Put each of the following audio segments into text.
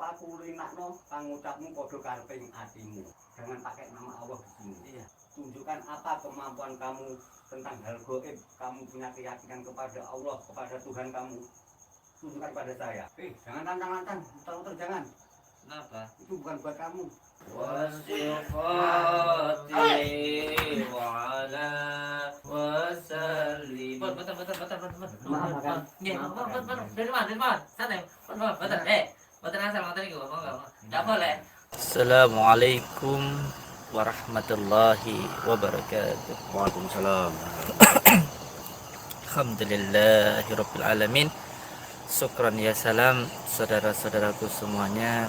apa kulinakno kang ucapmu padha kareping atimu. Jangan pakai nama Allah di sini. Iya. Tunjukkan apa kemampuan kamu tentang hal gaib. Kamu punya keyakinan kepada Allah, kepada Tuhan kamu. Tunjukkan pada saya. Jangan lantang-lantang, muter-muter jangan. Kenapa? Itu bukan buat kamu. Wasifati wa ala wasallim. Betul. Dari mana? Sana. Betul. Betul asal motor itu enggak boleh. Assalamualaikum warahmatullahi wabarakatuh. Waalaikumsalam. Alhamdulillahirabbil alamin. Syukran ya salam saudara-saudaraku semuanya,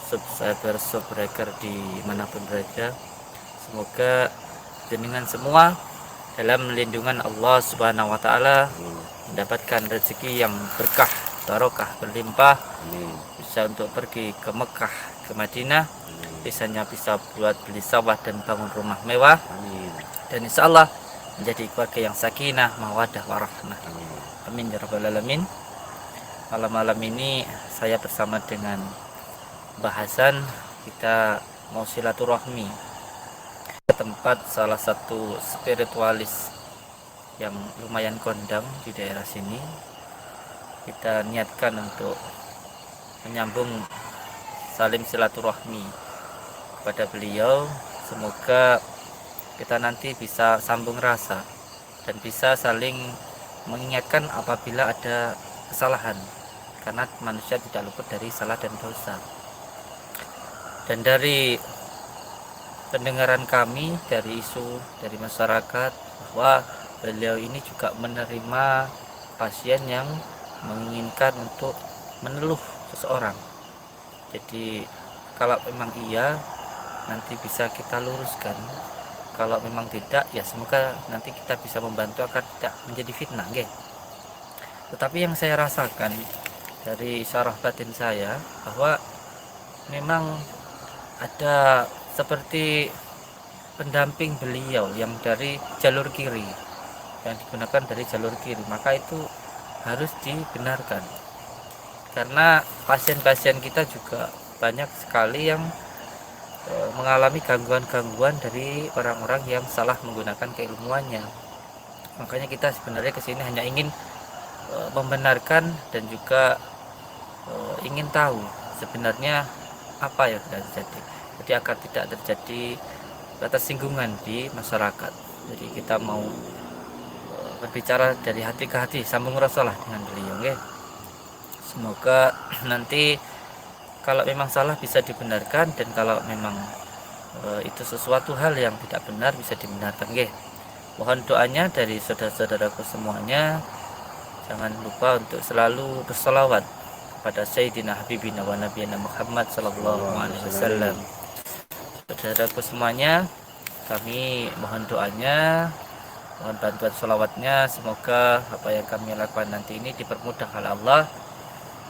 subscriber di manapun berada. Semoga jenengan semua dalam lindungan Allah Subhanahu wa taala mendapatkan rezeki yang berkah, barokah, berlimpah. Bisa untuk pergi ke Mekah, ke Madinah. Bisanya bisa buat beli sawah dan bangun rumah mewah. Dan insya Allah menjadi keluarga yang sakinah, mawaddah, warahmah. Amin ya rabbal alamin. Malam-malam ini saya bersama dengan bahasan kita mau silaturahmi ke tempat salah satu spiritualis yang lumayan kondang di daerah sini. Kita niatkan untuk menyambung saling silaturahmi kepada beliau. Semoga kita nanti bisa sambung rasa dan bisa saling mengingatkan apabila ada kesalahan, karena manusia tidak luput dari salah dan dosa. Dan dari pendengaran kami, dari isu dari masyarakat, bahwa beliau ini juga menerima pasien yang menginginkan untuk meneluh seseorang. Jadi kalau memang iya, nanti bisa kita luruskan. Kalau memang tidak, ya semoga nanti kita bisa membantu agar tidak menjadi fitnah, nggih. Tetapi yang saya rasakan dari syarah batin saya, bahwa memang ada seperti pendamping beliau yang dari jalur kiri, yang digunakan dari jalur kiri, maka itu harus dibenarkan, karena pasien-pasien kita juga banyak sekali yang mengalami gangguan-gangguan dari orang-orang yang salah menggunakan keilmuannya. Makanya kita sebenarnya kesini hanya ingin membenarkan dan juga ingin tahu sebenarnya apa yang terjadi. Jadi agar tidak terjadi ketersinggungan di masyarakat. Jadi kita mau berbicara dari hati ke hati, sambung rasalah dengan beliau, nggih. Semoga nanti kalau memang salah bisa dibenarkan, dan kalau memang itu sesuatu hal yang tidak benar bisa dibenarkan, nggih. Mohon doanya dari saudara-saudaraku semuanya. Jangan lupa untuk selalu berselawat kepada Sayyidina Habibina wa Nabiyina Muhammad sallallahu alaihi wasallam. Saudaraku semuanya, kami mohon doanya, mohon bantuan selawatnya. Semoga apa yang kami lakukan nanti ini dipermudah oleh Allah,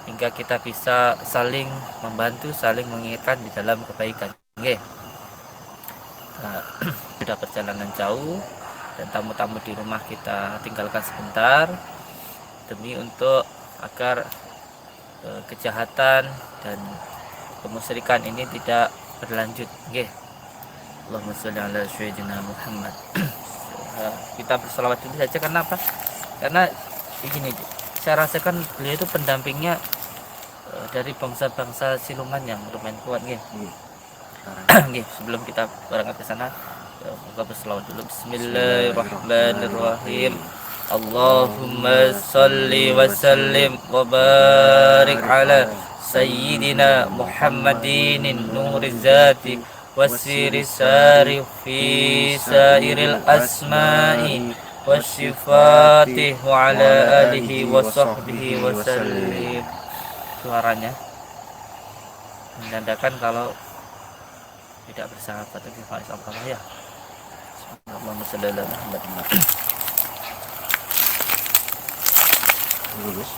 hingga kita bisa saling membantu, saling mengingatkan di dalam kebaikan. Oke. Sudah perjalanan jauh dan tamu-tamu di rumah kita tinggalkan sebentar, demi untuk agar kejahatan dan kemusyrikan ini tidak berlanjut. Nggih. Allahumma sholli ala sayyidina Muhammad. Kita berselawat dulu saja, karena apa? Karena begini, saya rasakan beliau itu pendampingnya dari bangsa-bangsa siluman yang lumayan kuat, nggih. Nggih, sebelum kita berangkat ke sana, kita berselawat dulu. Bismillahirrahmanirrahim. Allahumma salli wa sallim wa barik ala sayyidina Muhammadin nuri zati wasiri sari fi sairil asma'i wasifati wa ala alihi wa sahbihi wa sallim. Suaranya menandakan kalau tidak bersahabat lagi Faiz Allah ya. Allahumma shalli ala Muhammad. Lulus.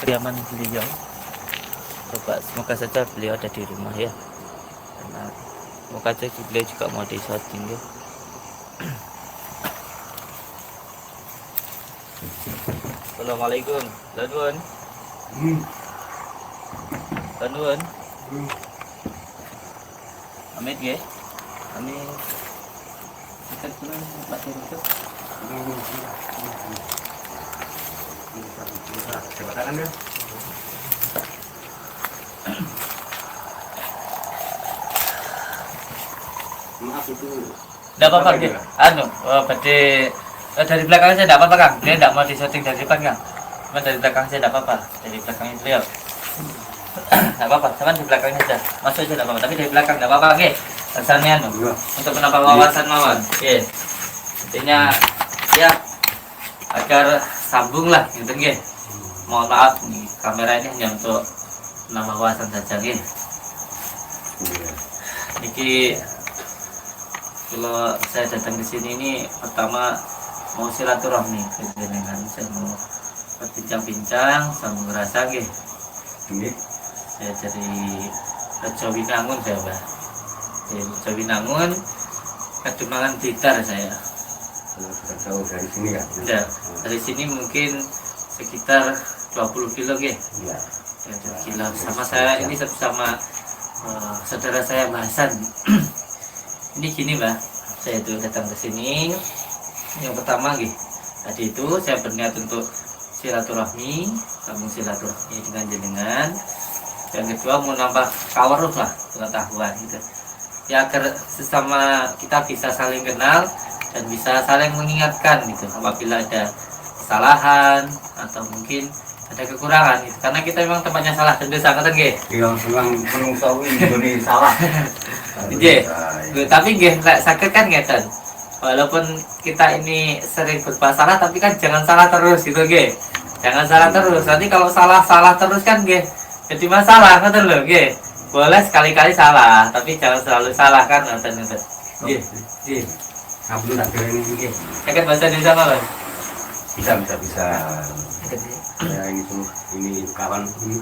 kediaman beliau. Coba semoga saja beliau ada di rumah ya. Karena semoga saja beliau juga mau di shooting ya. Assalamualaikum. Lanuan. Lanuan. Amit ya. Amit. Kita pulang Pak Direktur. Jabatan ya. Maaf itu. Enggak apa-apa, Kang. Anu, dari belakang saya enggak apa-apa, Kang. Dia enggak mau disyuting dari depan, Kang. Cuma dari belakang saya enggak apa-apa. Dari belakang beliau. Enggak apa-apa, cuman di belakangnya saja. Masuk aja enggak apa-apa, tapi dari belakang enggak apa-apa, nggih. Rasanya anu. Untuk menambah wawasan mawon. Nggih. Intinya ya agar sambung lah gitu nggih. Mohon maaf nih, kamera ini hanya untuk menambah wawasan saja nggih. Niki kalau saya datang ke sini ini pertama mau silaturahmi dengan saya mau berbincang-bincang sambung rasa nggih. Nggih. Saya dari Rejo Winangun saya, Pak. Dari Rejo Winangun Kademangan Blitar saya. Jauh dari sini ya. Ya, dari sini mungkin sekitar 20 kilo nggih. Iya. Ya, 20 kilo. Sama saya ini sama saudara saya Mbah Hasan. Ini gini Mbak, saya itu datang ke sini. Yang pertama gitu, tadi itu saya berniat untuk silaturahmi, sambung silaturahmi dengan jenengan. Yang kedua mau nambah kawaruf lah, pengetahuan gitu. Ya agar sesama kita bisa saling kenal dan bisa saling mengingatkan gitu apabila ada kesalahan atau mungkin ada kekurangan gitu. Karena kita memang tempatnya salah dan dosa kan nggih. Iya, memang menungso ini salah. Nggih. Tapi nggih lek saged kan ngeten. Walaupun kita ini sering berbuat salah tapi kan jangan salah terus gitu nggih. Jangan salah terus. Nanti kalau salah terus kan nggih jadi masalah ngoten lho nggih. Boleh sekali-kali salah, tapi jangan selalu salah kan ngoten. Nggih. Nggih. Kabul tak kira ini nggih. Saged bahasa Indonesia apa, Mas? Bisa. Ya ini kawan ini.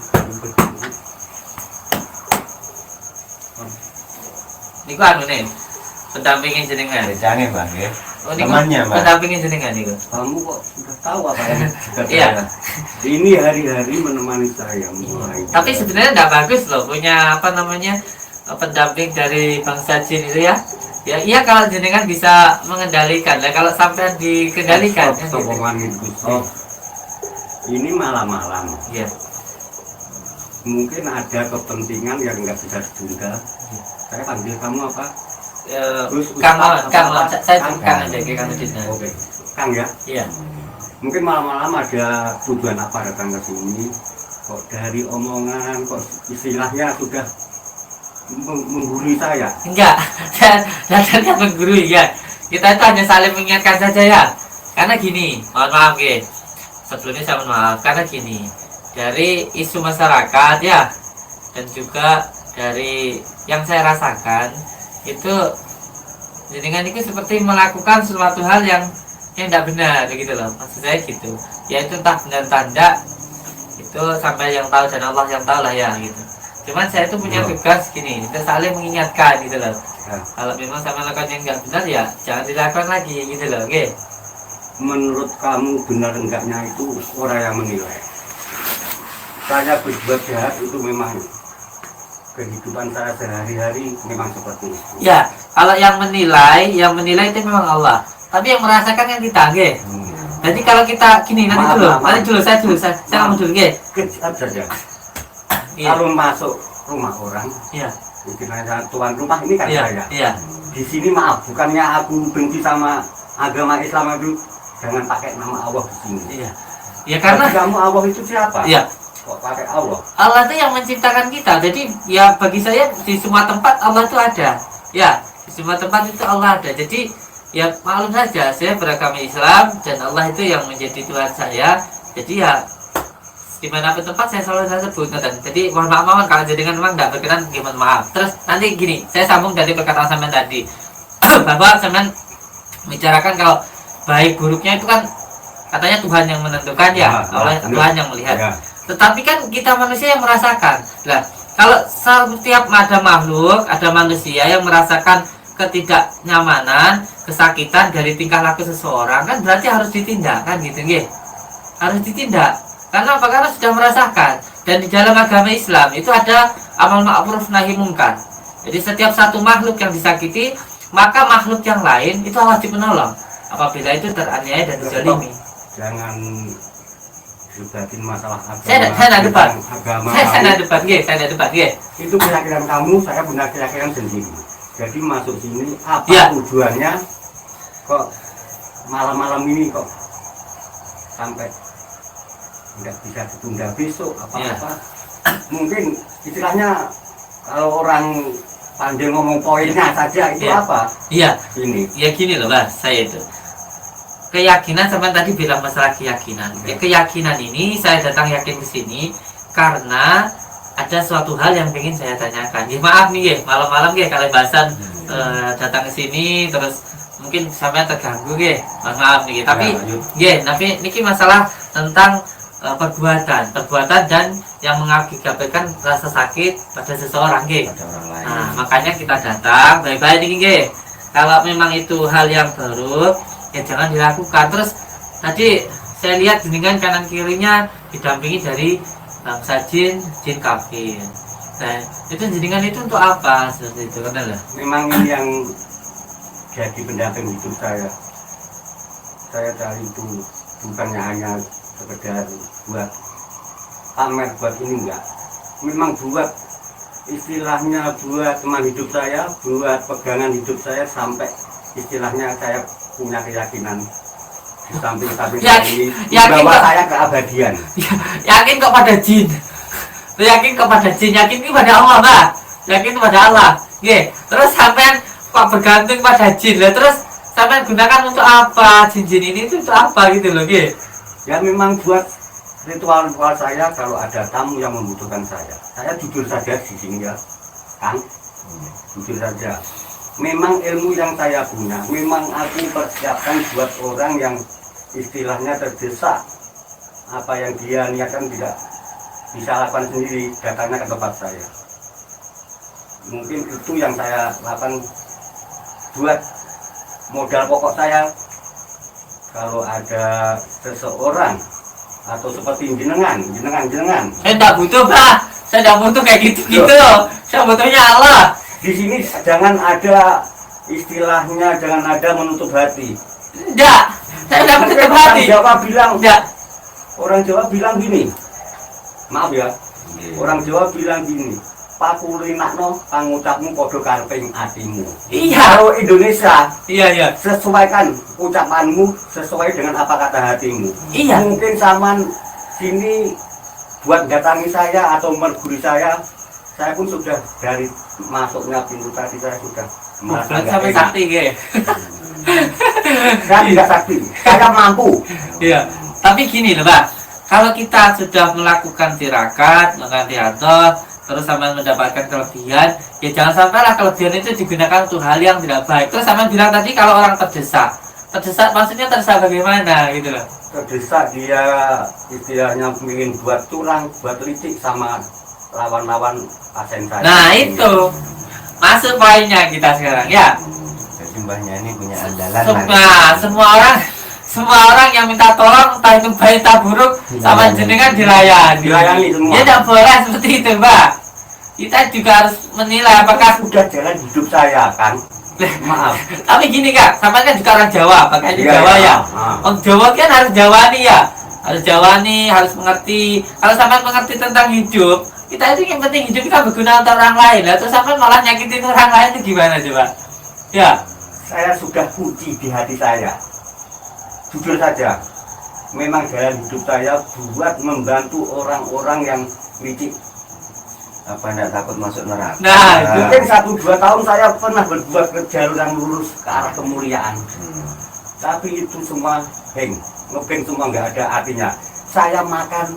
Niku anu nih, pendampingin jenengan. Jangan Bang ya. Oh, niku Temannya Bang. pendampingin jenengan niku. Kamu kok sudah tahu apa yang Iya. Ini hari-hari menemani saya mulai. Tapi sebenarnya enggak bagus loh punya apa namanya pendamping dari bangsa jin itu ya. Ya iya kalau jenengan bisa mengendalikan. Nah, kalau sampai dikendalikan kan gitu. Sokongan itu. Oh. Ini malam-malam. Iya. Mungkin ada kepentingan yang nggak bisa ditunda. Saya panggil kamu apa? Kang saya Kang aja Kang Udin. Oke. Kang ya? Iya. Mungkin malam-malam ada tujuan apa datang ke sini? Kok dari omongan, kok istilahnya sudah menggurui saya? Enggak, saya datangnya menggurui ya. Kita itu hanya saling mengingatkan saja ya. Karena gini, mohon maaf ya. Sebelumnya saya mohon maaf karena gini. Dari isu masyarakat ya, dan juga dari yang saya rasakan itu jenengan itu seperti melakukan suatu hal yang tidak benar gitu loh, maksud saya gitu. Yaitu entah benar tanda itu sampai yang tahu dan Allah yang tahu lah ya gitu. Cuman saya itu punya tugas gini, kita saling mengingatkan gitu loh. Kalau memang sama lakukan yang nggak benar ya jangan dilakukan lagi gitu loh, oke? Menurut kamu benar enggaknya itu orang yang menilai. Saya berbuat jahat itu memang kehidupan saya sehari-hari memang seperti itu. Ya, kalau yang menilai itu memang Allah. Tapi yang merasakan yang kita, nggih. Jadi kalau kita gini nanti dulu, saya ngomong dulu, nggih. Kejam saja. Iya. Kalau masuk rumah orang, Iya. istilahnya tuan rumah ini kan Iya. saya. Iya. Di sini maaf, bukannya aku benci sama agama Islam itu, jangan pakai nama Allah di sini. Iya. Ya karena bagi kamu Allah itu siapa? iya. Kok pakai Allah? Allah itu yang menciptakan kita. Jadi ya bagi saya di semua tempat Allah itu ada. Ya, di semua tempat itu Allah ada. Jadi ya maklum saja saya beragama Islam dan Allah itu yang menjadi Tuhan saya. Jadi ya dimanapun tempat saya selalu sebut. Jadi mohon maaf kalau jenengan memang nggak berkenan, gimana maaf. Terus nanti gini, saya sambung dari perkataan sampean tadi bahwa sampean bicarakan kalau baik buruknya itu kan katanya Tuhan yang menentukan ya, Allah Tuhan yang melihat. Tetapi kan kita manusia yang merasakan. Lah, kalau setiap ada makhluk, ada manusia yang merasakan ketidaknyamanan, kesakitan dari tingkah laku seseorang, kan berarti harus ditindak, kan gitu nggih. Harus ditindak. Karena apa? Karena sudah merasakan. Dan di dalam agama Islam itu ada amal ma'ruf nahi munkar. Jadi setiap satu makhluk yang disakiti, maka makhluk yang lain itu wajib menolong apabila itu teraniaya dan dizalimi. Jangan debatin masalah agama. Saya tidak debat. Agama Saya tidak debat, nggih. Saya tidak debat, nggih. Itu keyakinan kamu, saya punya keyakinan sendiri. Jadi masuk sini apa Ya. tujuannya? Kok malam-malam ini kok sampai nggak bisa ditunda besok apa-apa? Mungkin istilahnya kalau orang pandai ngomong poinnya saja itu Ya. apa? Iya. Ini. Ya gini loh, Mas, saya itu. Keyakinan sampai tadi bilang masalah keyakinan. Ya, keyakinan ini saya datang yakin ke sini karena ada suatu hal yang ingin saya tanyakan. Ya, maaf nih, ya, malam-malam ya kalian bahasan datang ke sini terus mungkin sampai terganggu ya. Maaf nih, tapi ya, tapi niki masalah tentang perbuatan dan yang mengakibatkan rasa sakit pada seseorang, ya. Pada orang lain. Nah, makanya kita datang baik-baik nih, ya. Kalau memang itu hal yang buruk, ya jangan dilakukan. Terus tadi saya lihat jenengan kanan kirinya didampingi dari bangsa jin kafir. Nah, itu jenengan itu untuk apa seperti itu, kan lah? Memang ini yang jadi pendamping hidup saya. Saya dari itu bukannya hanya sekedar buat pamer buat ini enggak. Memang buat istilahnya buat teman hidup saya, buat pegangan hidup saya sampai istilahnya saya punya keyakinan di samping-samping ini bahwa saya keabadian. Yakin kok pada jin? Yakin kepada jin? Yakin kepada Allah, Pak? Yakin kepada Allah? Nggih. Terus sampean kok bergantung pada jin? Lah terus sampean gunakan untuk apa? Jin-jin ini itu untuk apa gitu loh, nggih? Ya memang buat ritual-ritual saya kalau ada tamu yang membutuhkan saya jujur saja di sini ya, Kang. Jujur saja. Memang ilmu yang saya punya, memang aku persiapkan buat orang yang istilahnya terdesak, apa yang dia niatkan tidak bisa lakukan sendiri, datangnya ke tempat saya. Mungkin itu yang saya lakukan buat modal pokok saya. Kalau ada seseorang atau seperti jenengan. Saya tidak butuh, Pak. Saya tidak butuh kayak gitu loh. Saya butuhnya Allah. Di sini jangan ada istilahnya, jangan ada menutup hati. Enggak, saya tidak menutup hati. Enggak. Orang Jawa bilang gini, maaf ya, orang Jawa bilang gini, pakulinakno pangucapmu podo karping atimu. Iya. Kalau Indonesia, Iya. sesuaikan ucapanmu sesuai dengan apa kata hatimu. Iya. Mungkin zaman sini buat datangi saya atau merguri saya pun sudah dari masuknya pintu tadi saya sudah merasa Sampai enak. sakti, nggih. Saya tidak sakti, saya mampu. Iya. Tapi gini loh, Pak. Kalau kita sudah melakukan tirakat, melakukan tiadoh, terus sampai mendapatkan kelebihan, ya jangan sampailah kelebihan itu digunakan untuk hal yang tidak baik. Terus sampai bilang tadi kalau orang terdesak maksudnya terdesak bagaimana gitu loh? Terdesak dia istilahnya ingin buat curang, buat licik sama lawan-lawan pasien saya. Nah itu masuk poinnya kita sekarang ya. Jadi mbahnya ini punya andalan Semua orang yang minta tolong, entah itu baik tak buruk, sama jenengan Dilayani semua. Ya tidak boleh seperti itu, Mbak. Kita juga harus menilai apakah sudah jalan hidup saya kan. Maaf. Tapi gini Kak, sama kan juga orang Jawa, pakainya Iya, Jawa iya. ya. Ah. Orang Jawa kan harus Jawani ya. Harus Jawani, harus mengerti. Kalau sampai mengerti tentang hidup, kita itu yang penting hidup kita berguna untuk orang lain. Lah terus sampai malah nyakitin orang lain itu gimana coba? Ya. Saya sudah puji di hati saya. Jujur saja, memang jalan hidup saya buat membantu orang-orang yang licik. apa enggak takut masuk neraka? Nah, itu. Mungkin 1-2 tahun saya pernah berbuat ke jalur yang lurus ke arah kemuliaan. Tapi itu semua ngebeng semua nggak ada artinya. Saya makan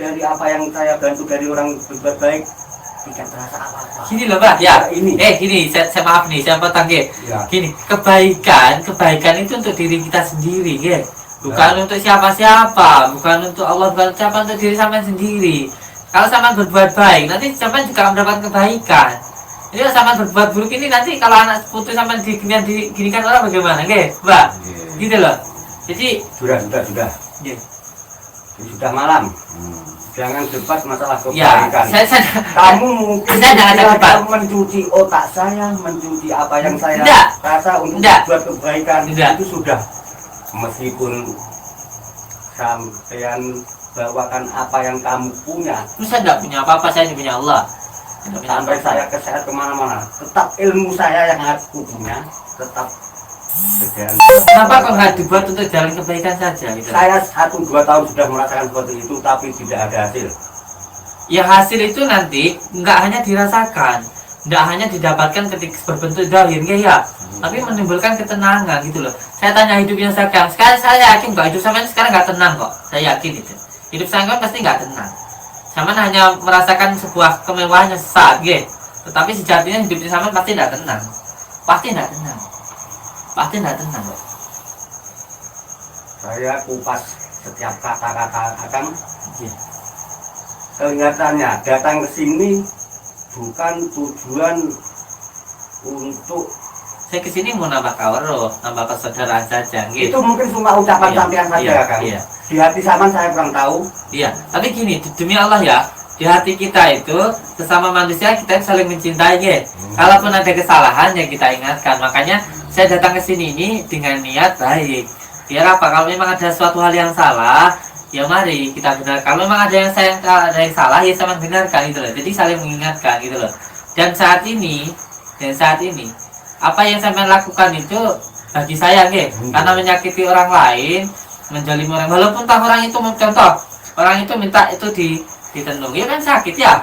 dari apa yang saya bantu dari orang berbuat baik, tidak terasa apa-apa. Gini loh Pak, ya. Ini. Gini, saya maaf nih, saya potong ya. Ya. Gini, kebaikan itu untuk diri kita sendiri, ya. Bukan untuk siapa-siapa, bukan untuk Allah, bukan untuk siapa, untuk diri sampean sendiri. Kalau sampean berbuat baik, nanti sampean juga mendapat kebaikan. Jadi kalau sampean berbuat buruk ini, nanti kalau anak putu sampean diginikan orang bagaimana, oke, Mbak? Gitu loh. Jadi Sudah. ya, Sudah malam. Jangan debat masalah ya, kebaikan. saya Kamu mungkin Saya jangan tidak debat. mencuci otak saya, mencuci apa yang saya Tidak. rasa untuk Tidak. buat kebaikan. Tidak. Itu sudah. Meskipun sampean bawakan apa yang kamu punya, saya tidak punya apa-apa, saya hanya punya Allah. Tidak punya sampai apa-apa. saya kesehat kemana-mana, tetap ilmu saya yang aku punya tetap berjalan. Kenapa kok nggak dibuat untuk jalan kebaikan saja gitu? Saya 1-2 tahun sudah merasakan seperti itu, tapi tidak ada hasil. Ya hasil itu nanti nggak hanya dirasakan, nggak hanya didapatkan ketika berbentuk zahir ya, tapi menimbulkan ketenangan gitu loh. Saya tanya hidupnya sekarang saya yakin kok hidup sampean sekarang nggak tenang kok. Saya yakin itu. Hidup sampean pasti nggak tenang. Sampean hanya merasakan sebuah kemewahan sesaat, tetapi sejatinya hidupnya sampean pasti tidak tenang. Pasti tidak tenang. Pasti tidak tenang kok. Saya kupas setiap kata-kata Akang. Iya. Kelihatannya datang ke sini bukan tujuan untuk Saya kesini mau nambah kawero, nambah persaudaraan saja, gitu. itu mungkin cuma ucapan sampean saja Kang. Iya. Di hati sama saya kurang tahu. Iya, tapi gini, demi Allah ya, di hati kita itu sesama manusia kita saling mencintai, Kalaupun ada kesalahan ya kita ingatkan. Makanya saya datang ke sini ini dengan niat baik. Biar apa? Kalau memang ada suatu hal yang salah, ya mari kita benar. Kalau memang ada yang salah, ya sama benarkan gitu loh. Jadi saling mengingatkan gitu loh. Dan saat ini, apa yang saya lakukan itu bagi saya, karena menyakiti orang lain, menjalimi orang, walaupun orang itu contoh orang itu minta itu ditendung, ya kan sakit ya,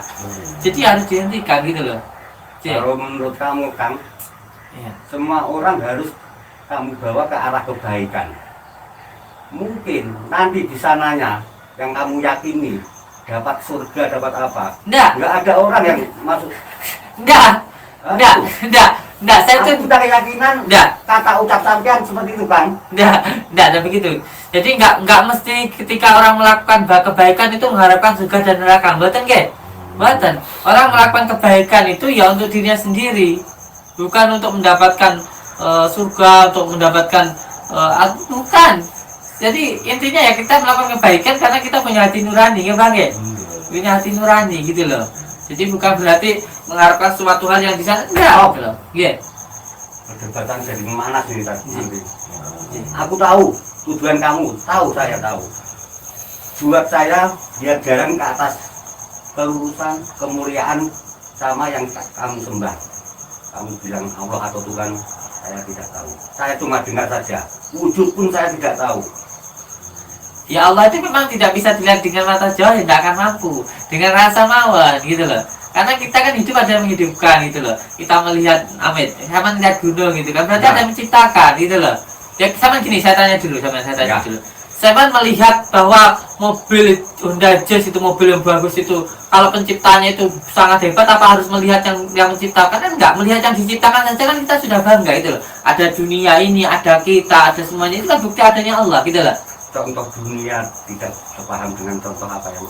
jadi harus dihentikan gitu loh. Kalau menurut kamu Kang, Iya. semua orang harus kamu bawa ke arah kebaikan. Mungkin nanti di sananya yang kamu yakini dapat surga, dapat apa? Nggak ada orang yang masuk. Enggak, saya Aku tuh punya keyakinan enggak, kata ucap sampean seperti itu Kang. enggak begitu. Jadi enggak mesti ketika orang melakukan kebaikan itu mengharapkan surga dan neraka. Mboten Mboten. Orang melakukan kebaikan itu ya untuk dirinya sendiri, bukan untuk mendapatkan surga, untuk mendapatkan bukan. Jadi intinya ya kita melakukan kebaikan karena kita punya hati nurani, ya Bang ya? Punya hati nurani gitu loh. Jadi bukan berarti mengharapkan suatu hal yang di sana, enggak gitu loh. Iya. Perdebatan jadi memanas ini tadi nanti. Aku tahu tujuan kamu, saya tahu. Buat saya dia jarang ke atas kelurusan, kemuliaan sama yang kamu sembah. Kamu bilang Allah atau Tuhan, saya tidak tahu. Saya cuma dengar saja. Wujud pun saya tidak tahu. Ya Allah itu memang tidak bisa dilihat dengan mata zahir, tidak akan mampu dengan rasa mawon gitu loh. Karena kita kan hidup ada menghidupkan gitu loh. Kita melihat sama melihat gunung gitu kan, berarti ada menciptakan gitu loh. Ya sama gini, saya tanya dulu. Saya melihat bahwa mobil Honda Jazz itu mobil yang bagus itu, kalau penciptanya itu sangat hebat, apa harus melihat yang menciptakan? Kan enggak, melihat yang diciptakan saja kan kita sudah bangga gitu loh. Ada dunia ini, ada kita, ada semuanya, itu kan bukti adanya Allah gitu loh. Contoh dunia tidak sepaham dengan contoh apa yang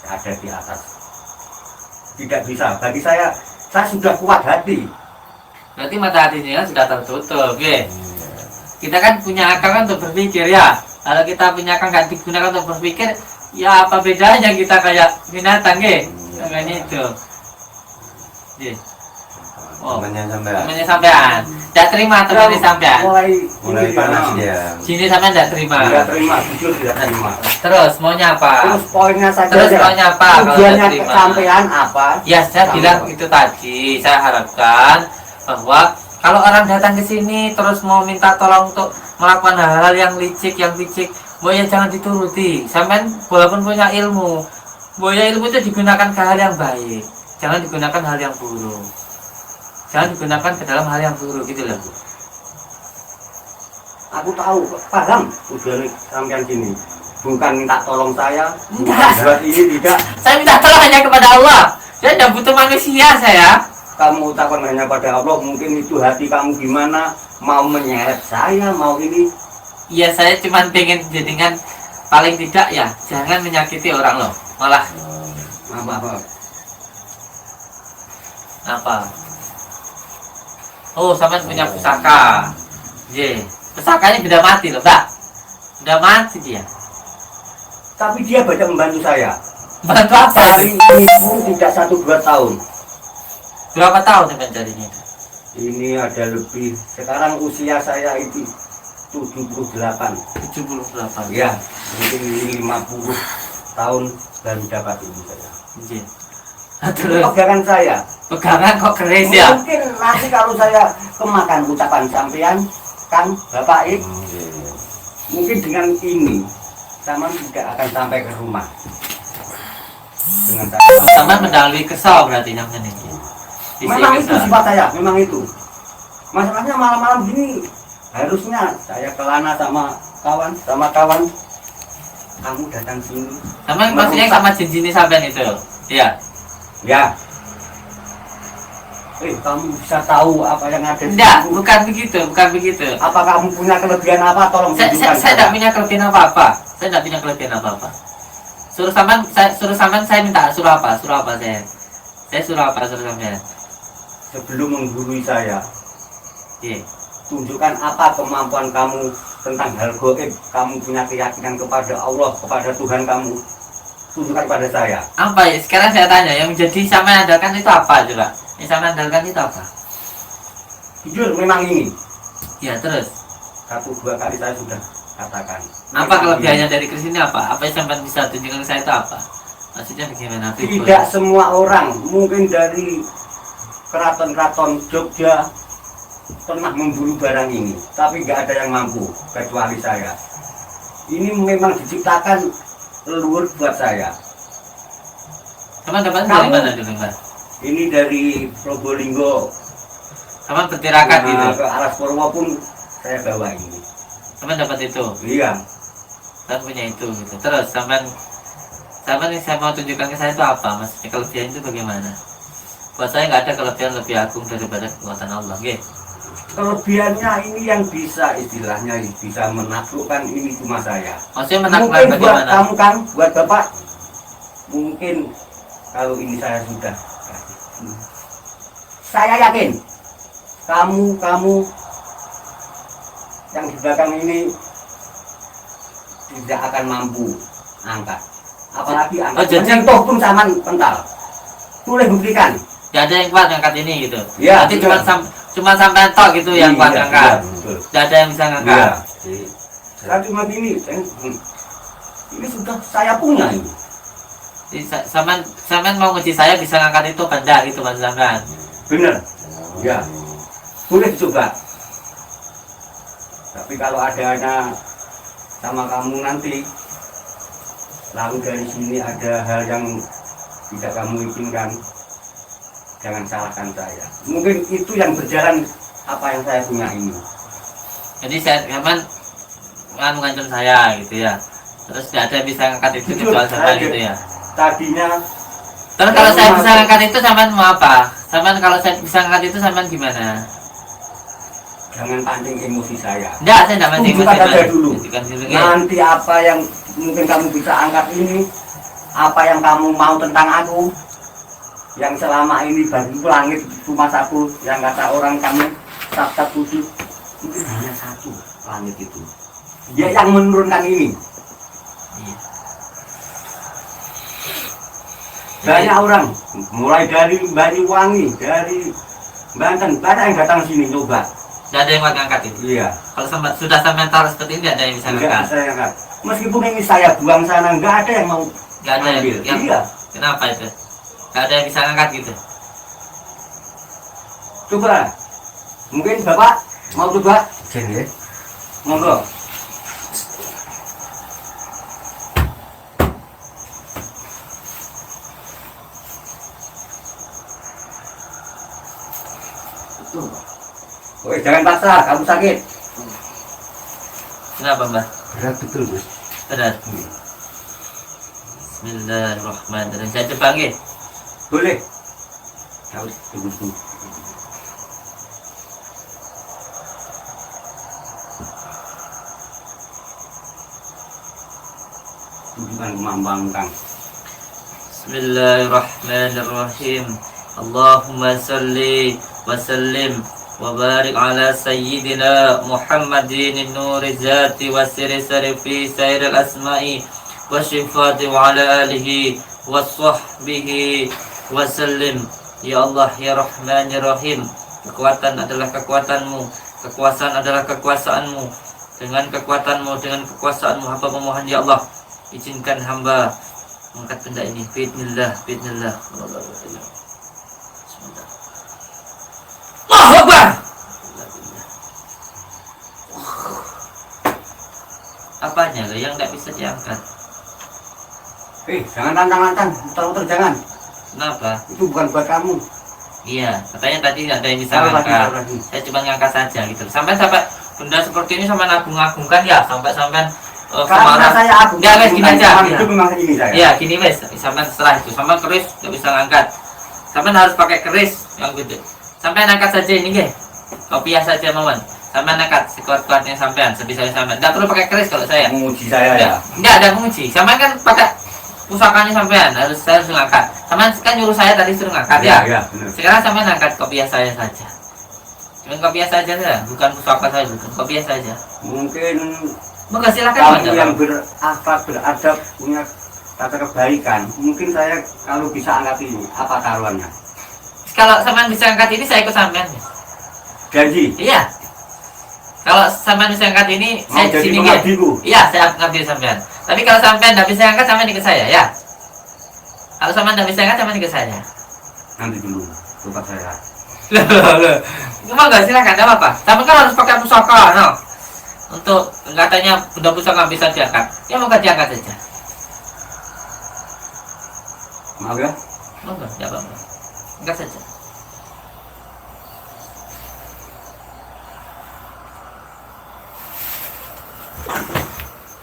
ada di atas. Tidak bisa. Bagi saya sudah kuat hati. Berarti mata hatinya sudah tertutup, Kita kan punya akal kan untuk berpikir ya. Kalau kita punya akal nggak digunakan untuk berpikir, ya apa bedanya kita kayak binatang, Makanya itu. Temannya sampean. Temannya sampean. Tidak terima temannya sampean. Mulai panas dia. Sini sampean tidak terima. Tidak terima, jujur tidak terima. Terus maunya apa? Terus poinnya saja. Terus maunya apa? Tujuannya kesampaian apa? Ya saya bilang itu tadi. Saya harapkan bahwa kalau orang datang ke sini terus mau minta tolong untuk melakukan hal-hal yang licik, ya jangan dituruti. Sampean walaupun punya ilmu, ilmu itu digunakan ke hal yang baik. Jangan digunakan hal yang buruk. Jangan digunakan ke dalam hal yang buruk gitu loh. Aku tahu, paham tujuan sampean sini. Bukan minta tolong saya, Enggak. buat ini tidak. Saya minta tolong hanya kepada Allah. Saya tidak butuh manusia saya. Kamu ucapkan hanya pada Allah, mungkin itu hati kamu gimana, mau menyeret saya, mau ini. Iya, saya cuma pengen jenengan paling tidak ya jangan menyakiti orang loh. Malah Apa? apa? Oh, sampean punya pusaka. Ye, pusakanya sudah mati loh, Mbak. Sudah mati dia. Tapi dia banyak membantu saya. Bantu apa? Dari ini tidak 1-2 tahun. Berapa tahun sampean carinya? Ini ada lebih. Sekarang usia saya itu 78. 78. Ya, mungkin 50 tahun baru dapat ini saya. Ye. Itu pegangan saya. Pegangan kok keris ya? Mungkin nanti kalau saya kemakan ucapan sampean, Kang, Bapak Ik, mungkin dengan ini sama tidak akan sampai ke rumah. Dengan saya. Sama mendalui kesal berarti namanya ini. Memang itu sifat saya, memang itu. Masalahnya malam-malam gini harusnya saya kelana sama kawan. Kamu datang sini. Sama maksudnya sama jin-jin sampean itu. Iya. Ya. Kamu bisa tahu apa yang ada di Enggak, situ? bukan begitu. Apa kamu punya kelebihan apa? Tolong Saya tunjukkan tidak punya kelebihan apa-apa. Saya tidak punya kelebihan apa-apa. Suruh sampean saya minta suruh apa saya. Saya suruh sampean. Sebelum menggurui saya, Iya. tunjukkan apa kemampuan kamu tentang hal gaib. Kamu punya keyakinan kepada Allah, kepada Tuhan kamu. Tunjukkan pada saya. Apa ya? Sekarang saya tanya, yang menjadi sampean andalkan itu apa coba? Yang sampean andalkan itu apa? Jujur memang ini. Ya, terus. 1-2 kali saya sudah katakan. Apa Memang kelebihannya ini. dari keris ini apa? Apa yang sampean bisa tunjukkan ke saya itu apa? Maksudnya bagaimana? Tidak semua orang, mungkin dari keraton-keraton Jogja pernah memburu barang ini, tapi nggak ada yang mampu kecuali saya. Ini memang diciptakan leluhur buat saya. Sampean dapat Kamu- dari mana dulu, Mbak? Ini dari Probolinggo Sampean bertirakat gitu. ke Alas Purwo pun saya bawa ini. Sampean dapat itu. Iya, Saya punya itu gitu. Terus sampean yang saya mau tunjukkan ke saya itu apa? Maksudnya kelebihan itu bagaimana? Buat saya nggak ada kelebihan lebih agung daripada kekuatan Allah, gitu. kelebihannya ini yang bisa istilahnya bisa menaklukkan ini cuma saya. Maksudnya menaklukkan Mungkin buat bagaimana? kamu Kang, buat Bapak, mungkin kalau ini saya sudah. Saya yakin kamu yang di belakang ini tidak akan mampu angkat. Apalagi angkat. Oh, jadi- Menyentuh pun sama pental. Boleh buktikan. Gak ada yang kuat ngangkat ini gitu. Iya, Nanti betul. cuma sampai tok gitu yang kuat Iya, ngangkat. iya, betul. Gak ada yang bisa ngangkat. Iya. Saya cuma gini, ini sudah saya punya ini. Jadi, sampean mau nguji saya bisa ngangkat itu apa enggak gitu Mas sampean. Bener. Ya. Boleh dicoba. Tapi kalau ada sama kamu nanti, lalu dari sini ada hal yang tidak kamu inginkan, jangan salahkan saya. Mungkin itu yang berjalan apa yang saya punya ini. Jadi sampean ngancam saya gitu ya. Terus tidak ada yang bisa ngangkat itu Jujur, kecuali sampean saya- gitu ya. Tadinya Terus kalau saya bisa ngangkat itu sampean mau apa? Sampean kalau saya bisa ngangkat itu sampean gimana? jangan pancing emosi saya. Enggak, saya enggak mancing Tunjukkan aja dulu. Tunjukkan dulu, ya. Nanti apa yang mungkin kamu bisa angkat ini, apa yang kamu mau tentang aku, yang selama ini bagi langit cuma satu, yang kata orang kamu sabta tujuh, mungkin hanya satu langit itu. Dia yang menurunkan ini. Iya. Banyak orang, mulai dari Banyuwangi, dari Banten, banyak yang datang sini coba. Enggak ada yang mau ngangkat itu. Iya. Kalau sudah sampean taruh seperti ini enggak ada yang bisa Enggak ngangkat. saya angkat. Meskipun ini saya buang sana, enggak ada yang mau Enggak ada ambil. yang Iya. kenapa itu? Enggak ada yang bisa ngangkat gitu. Coba. Mungkin Bapak mau coba? Sini ya. Monggo. Oke, jangan paksa, kamu sakit. Kenapa, Mbak? Berat betul, Gus. Benar. Bismillahirrahmanirrahim. Saya coba nggih. Boleh. Harus tunggu. tunjukkan kemampuan Kang. Bismillahirrahmanirrahim. Allahumma salli wa sallim wa barik ala sayyidina Muhammadin nuri zati wa siri sarifi sairil asma'i wa syifati wa ala alihi wa sahbihi wa sallim. Ya Allah, ya Rahman, ya Rahim, kekuatan adalah kekuatanmu, kekuasaan adalah kekuasaanmu. Dengan kekuatanmu, dengan kekuasaanmu, hamba memohon ya Allah, izinkan hamba angkat benda ini. Bismillah, bismillah. Allahu Akbar. Apanya lo yang nggak bisa diangkat? Jangan lantang-lantang, muter-muter jangan. Kenapa? Itu bukan buat kamu. Iya, katanya tadi ada yang bisa Taruh lagi, ngangkat. taruh lagi. Saya cuma ngangkat saja gitu. Sampai benda seperti ini sampai agung-agungkan ya, sampai Karena saya agung. Enggak, wes gini aja. Itu memang ini saya. Iya, gini wes. Sampai setelah itu, sampai keris nggak bisa ngangkat. Sampai harus pakai keris yang gede. Sampai angkat saja ini nggih. Kopiah saja Maman. Sampai angkat sekuat-kuatnya sampean, sebisanya sampean. Enggak perlu pakai keris kalau saya. Menguji saya ya. Enggak ada menguji. Sampean kan pakai pusakanya sampean, saya harus ngangkat. Sampean kan nyuruh saya tadi suruh ngangkat ya. Iya, benar. Sekarang sampean angkat kopiah saya saja. Cuma kopiah saja ya, bukan pusaka saya, bukan kopiah saja. Mungkin Moga silakan kamu yang berakhlak, beradab, punya tata kebaikan. Mungkin saya kalau bisa angkat ini, apa taruhannya? Kalau sampean bisa angkat ini saya ikut sampean. Janji. Iya. Kalau sampean bisa angkat ini Mau saya jadi sini pengabdiku? Iya, saya ngabdi sampean. Tapi kalau sampean enggak bisa angkat sampean ikut saya ya. Kalau sampean enggak bisa angkat sampean ikut saya. Nanti dulu, lupa saya. Loh. Enggak silakan, enggak apa-apa. Sampean kan harus pakai pusaka, no. Untuk katanya benda pusaka nggak bisa diangkat. Ya moga diangkat saja. Maaf ya. Moga, enggak apa-apa. Angkat saja.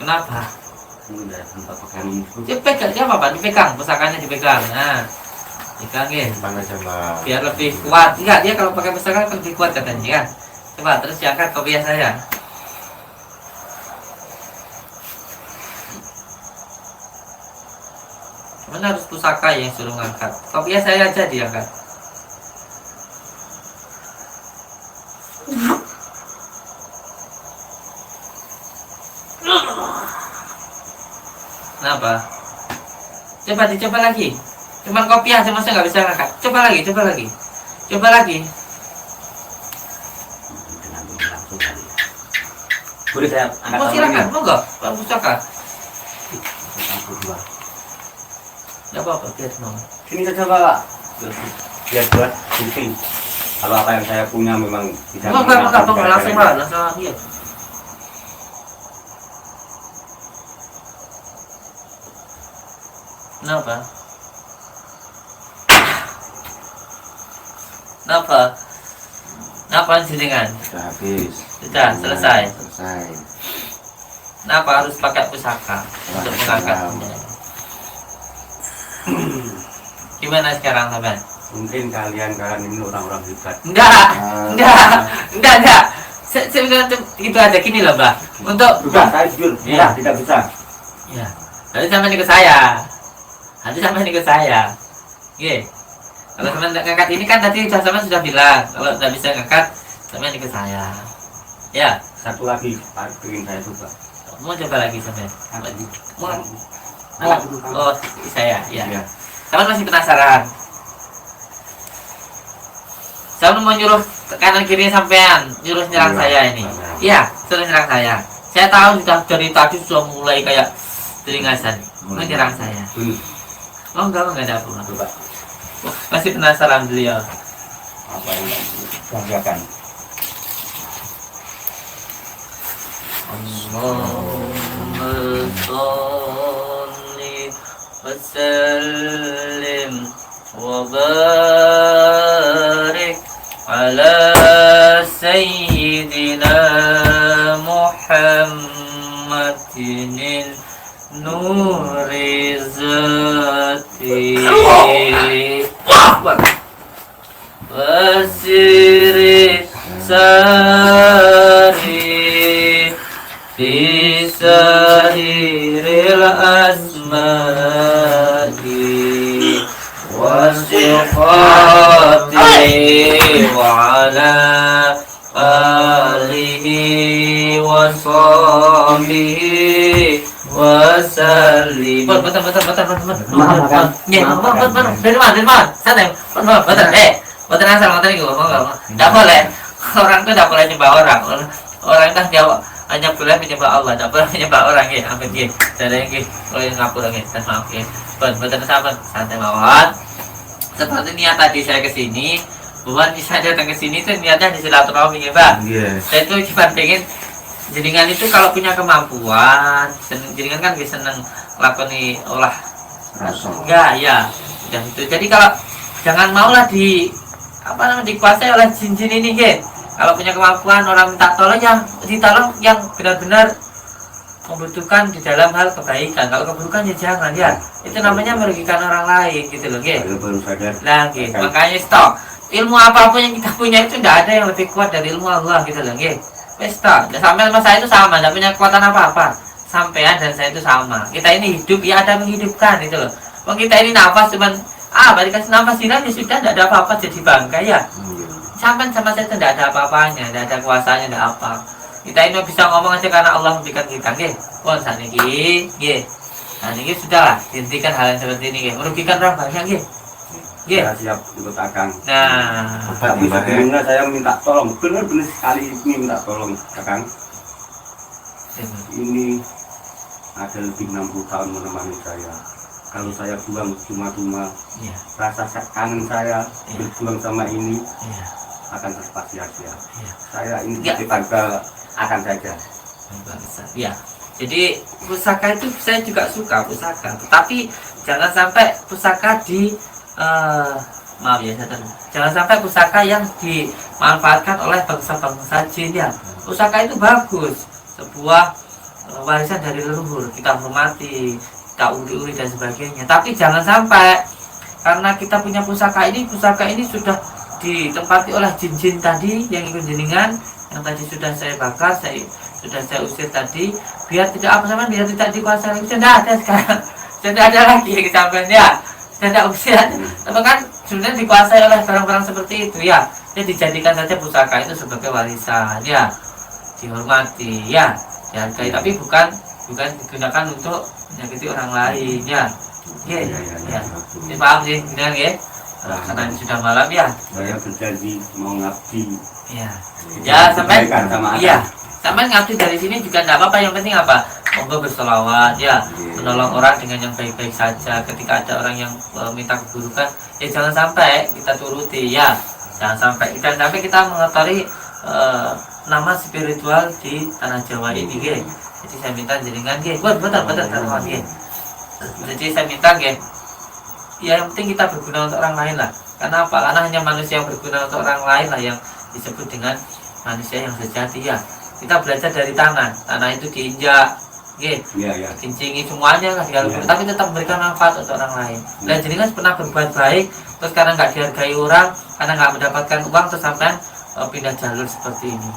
Kenapa? Ini udah tempat pegang itu. Dipegang, dia apa? Dipegang, pusakanya dipegang. Nah, pegang ya. Panas sama. Biar lebih kuat. Enggak, dia kalau pakai pusaka kan lebih kuat katanya kan. Coba terus diangkat kopiah saya. Mana harus pusaka yang suruh ngangkat. Kopiah saya aja diangkat. Kenapa? Coba dicoba lagi. Cuman kopiah aja masa nggak bisa ngangkat. Coba lagi, coba lagi. Coba lagi. Boleh saya angkat Mau silakan, mau nggak? Kalau pusaka. Nggak apa-apa, biar mau. Sini saja Pak. Biar buat bukti. Kalau apa yang saya punya memang bisa. Enggak, langsung lah, langsung lagi. Kenapa? Kenapa? Kenapa jenengan? Sudah habis. Sudah selesai. Selesai. Kenapa harus pakai pusaka untuk mengangkatnya? Gimana sekarang sampean? Mungkin kalian ini orang-orang hebat. Enggak. Sebenarnya itu aja gini loh, Mbak. Untuk Sudah, saya jujur. Iya. Tidak bisa. ya, nanti sampean ikut saya. Nanti sampean ikut saya. Oke. Kalau sampean ngangkat ini kan tadi sampean sudah bilang, kalau tidak bisa ngangkat, sampean ikut saya. Ya, Satu lagi, ingin saya coba. mau coba lagi sampean. Mau Angkat dulu, Kang. Oh, saya, ya. Iya. Sampean masih penasaran? Saya mau nyuruh kanan kiri sampean, nyuruh nyerang Iya. saya ini. Iya, suruh nyerang saya. Saya tahu sudah dari tadi sudah mulai kayak teringasan. Mau nyerang saya. Oh enggak ada apa. Coba. Masih penasaran beliau. Apa yang banggakan? Allahumma sholli wa sallim wa barik ala sayyidina Muhammadin nuri zati wasiri sari bisahiril asma'i wa sifatihi wa ala alihi wa sahbihi wa sallim. Betul. Dari mana? Santai. Betul. Betul asal ngoten niku. Enggak boleh. Orang itu tidak boleh nyembah orang. Orang itu hanya boleh menyembah Allah, tidak boleh menyembah orang ya. Amin ya. Dari ini, boleh ngapura ya. Maaf ya. Betul sahabat. Santai mawon. Seperti niat tadi saya kesini, bukan saya datang ke sini itu niatnya di silaturahmi ya, Pak. Saya itu cuma pengen jenengan itu kalau punya kemampuan, jenengan kan bisa seneng lakoni olah enggak ya. Udah itu. Jadi kalau jangan maulah dikuasai oleh jin-jin ini, Gen. Kalau punya kemampuan orang minta tolong ditolong yang benar-benar membutuhkan di dalam hal kebaikan. Kalau keburukan ya jangan ya. Itu namanya merugikan orang lain gitu loh, Gen. Nah, Gen. Makanya stop. Ilmu apapun yang kita punya itu tidak ada yang lebih kuat dari ilmu Allah gitu loh, Gen. Stop. Dan sampai sama saya itu sama, tidak punya kekuatan apa-apa. Sampean dan saya itu sama. Kita ini hidup ya ada menghidupkan gitu loh. Wong kita ini nafas cuman balik kasih nafas hilang ya sudah, tidak ada apa-apa jadi bangga ya. Sampai sama saya tidak ada apa-apanya, tidak ada kuasanya, tidak apa. Kita ini bisa ngomong aja karena Allah memberikan kita, nggih. Pun saat ini, nggih. Nah, ini sudahlah, hentikan hal yang seperti ini, nggih. Merugikan orang banyak, nggih. Nggih. Saya siap ikut Akang. Nah, tapi sebelumnya saya minta tolong, benar-benar sekali ini minta tolong, Akang. Ini ada lebih 60 tahun menemani saya. Kalau saya buang cuma-cuma, rasa kangen saya berjuang sama ini akan terlepas sia-sia. Saya ini daripada akan saja. Ya, jadi pusaka itu saya juga suka pusaka, tetapi jangan sampai pusaka jangan sampai pusaka yang dimanfaatkan oleh bangsa-bangsa jin ya. Pusaka itu bagus, sebuah warisan dari leluhur, kita hormati, kita uri-uri dan sebagainya. Tapi jangan sampai karena kita punya pusaka ini sudah ditempati oleh jin-jin tadi yang ikut jenengan, yang tadi sudah saya bakar, sudah saya usir tadi, biar tidak biar tidak dikuasai. Sudah ada sekarang, sudah ada lagi yang disampaikan ya, sudah usir. Tapi kan sebenarnya dikuasai oleh barang-barang seperti itu ya. Jadi dijadikan saja pusaka itu sebagai warisan ya, dihormati ya, dihargai, tapi bukan digunakan untuk menyakiti orang lain ya. Ya. Ini paham sih, benar ya? Karena ini sudah malam ya. Saya berjanji mau ngabdi. Ya. Ya sampai sampai ngabdi dari sini juga tidak apa-apa. Yang penting apa? Monggo berselawat ya, menolong orang dengan yang baik-baik saja. Ketika ada orang yang minta keburukan, ya jangan sampai kita turuti ya. Jangan sampai kita mengotori nama spiritual di tanah Jawa ini, guys. Jadi saya minta jenengan, guys. Betul. Jadi saya minta, guys. Ya yang penting kita berguna untuk orang lain lah. Karena apa? Karena hanya manusia yang berguna untuk orang lain lah yang disebut dengan manusia yang sejati ya. Kita belajar dari tanah itu diinjak, dincingi semuanya lah, tapi tetap memberikan manfaat untuk orang lain. Dan jenengan pernah berbuat baik, terus karena nggak dihargai orang, karena nggak mendapatkan uang, terus sampai pindah jalur seperti ini.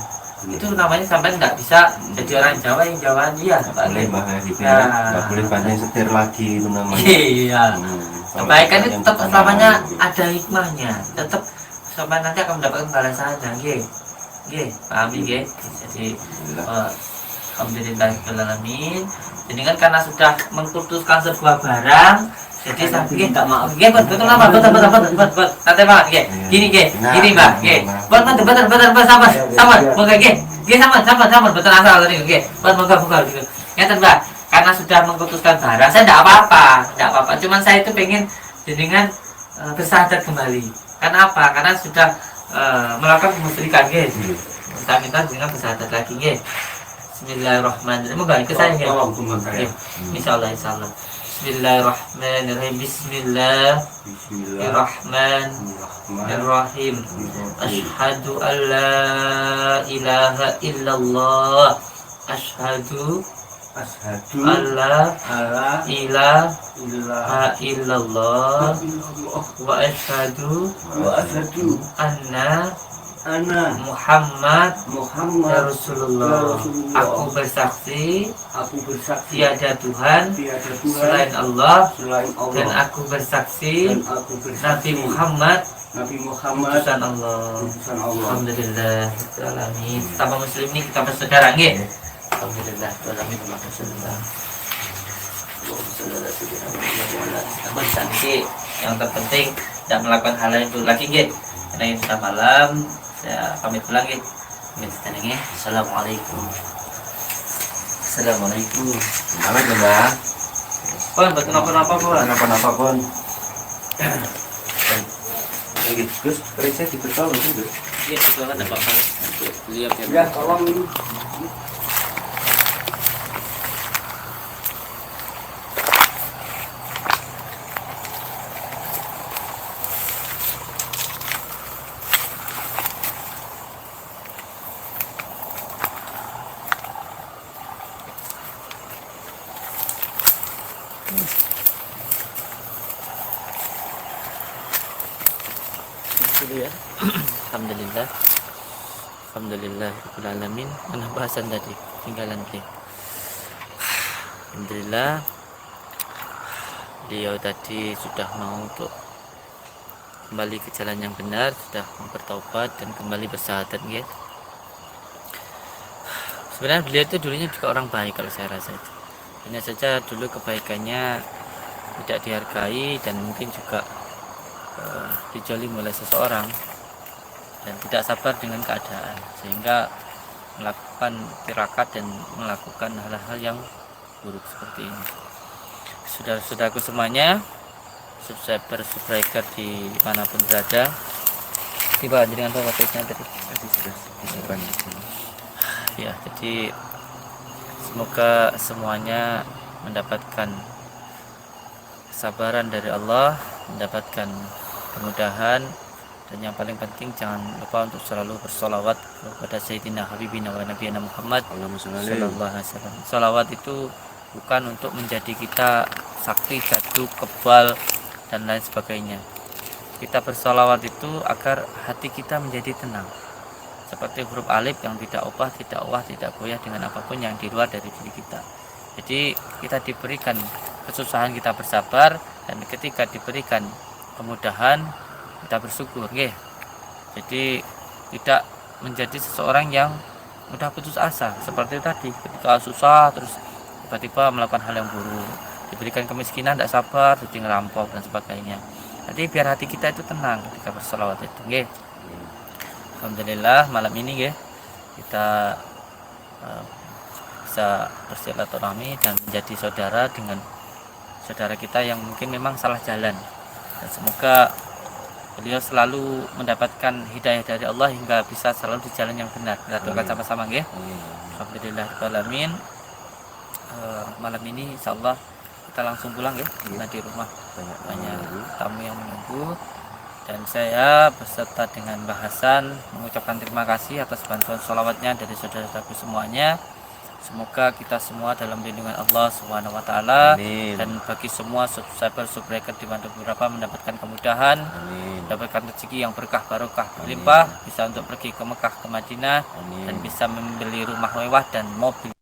Itu namanya sampai nggak bisa jadi orang Jawa yang Jawaan dia. Nggak boleh pandai setir lagi itu namanya. Iya. Kebaikan itu tetap selamanya ada hikmahnya, tetap sampai nanti akan mendapatkan balasannya, paham ya? Jadi alhamdulillahirobbilalamin. Jadi kan karena sudah mengkultuskan sebuah barang, jadi saya pikir nggak maaf. Betul apa? Betul. Santai banget, gini mbak, betul, sama, moga sama, betul asal tadi, moga gitu. Nyata mbak, karena sudah mengkultuskan barang, saya tidak apa-apa. Cuman saya itu pengen jenengan bersahadat kembali. Karena apa? Karena sudah melakukan kemusyrikan, Saya minta jenengan bersahadat lagi, Bismillahirrahmanirrahim. Moga ikut saya, Insyaallah. Bismillahirrahmanirrahim. Bismillahirrahmanirrahim. Asyhadu an la ilaha illallah. Asyhadu an la ilaha illallah. Wa asyhadu anna Ana Muhammad ya Muhammad Rasulullah. Rasulullah. Aku bersaksi Aku bersaksi tiada Tuhan tiada Tuhan selain Allah, selain dan Allah, aku bersaksi dan aku Nabi bersaksi Muhammad Nabi Muhammad utusan Allah. utusan Allah. Alhamdulillah alamin. Sama muslim ini kita bersaudara nggih. Alhamdulillah alamin. Namun nanti yang terpenting tidak melakukan hal lain dulu lagi nggih. Karena ini sudah malam, saya pamit pulang nggih. Pamit sedaya. Assalamualaikum. Assalamualaikum. Mana Bunda? Pon, betul apa-apa pon. Kenapa-napa pun. Gus, kerja diberitahu betul Gus. Iya, betul kan apa-apa. Lihat Ya, tolong ini. dulu ya. Alhamdulillah. Alhamdulillah rabbil alamin. Mana bahasan tadi? Tinggalan tadi. Alhamdulillah. Beliau tadi sudah mau untuk kembali ke jalan yang benar, sudah bertaubat dan kembali bersahadat ya. Sebenarnya beliau itu dulunya juga orang baik kalau saya rasa itu. Hanya saja dulu kebaikannya tidak dihargai dan mungkin juga dijolim oleh seseorang dan tidak sabar dengan keadaan sehingga melakukan tirakat dan melakukan hal-hal yang buruk seperti ini. Saudara-saudaraku semuanya, subscriber di manapun berada, tiba dengan bapak tadi sudah ya. Jadi semoga semuanya mendapatkan kesabaran dari Allah, mendapatkan kemudahan, dan yang paling penting jangan lupa untuk selalu bersolawat kepada Sayyidina Habibina wa Nabiyana Muhammad sallallahu alaihi wasallam. Solawat itu bukan untuk menjadi kita sakti, gaduh, kebal dan lain sebagainya. Kita bersolawat itu agar hati kita menjadi tenang, seperti huruf alif yang tidak ubah, tidak uah, tidak goyah dengan apapun yang di luar dari diri kita. Jadi kita diberikan kesusahan, kita bersabar, dan ketika diberikan kemudahan kita bersyukur nggih. Jadi tidak menjadi seseorang yang mudah putus asa seperti tadi, ketika susah terus tiba-tiba melakukan hal yang buruk, diberikan kemiskinan tidak sabar jadi ngerampok dan sebagainya. Jadi biar hati kita itu tenang ketika berselawat itu nggih. Alhamdulillah malam ini nggih kita bisa bersilaturahmi dan menjadi saudara dengan saudara kita yang mungkin memang salah jalan, dan semoga beliau selalu mendapatkan hidayah dari Allah hingga bisa selalu di jalan yang benar. Kita doakan sama-sama nggih. Alhamdulillah alamin. Malam ini insyaallah kita langsung pulang ya, karena di rumah banyak tamu yang menunggu, dan saya beserta dengan bahasan mengucapkan terima kasih atas bantuan sholawatnya dari saudara-saudaraku semuanya. Semoga kita semua dalam lindungan Allah Subhanahu wa taala, dan bagi semua subscriber di mana beberapa mendapatkan kemudahan, mendapatkan rezeki yang berkah barokah berlimpah, bisa untuk pergi ke Mekah, ke Madinah, dan bisa membeli rumah mewah dan mobil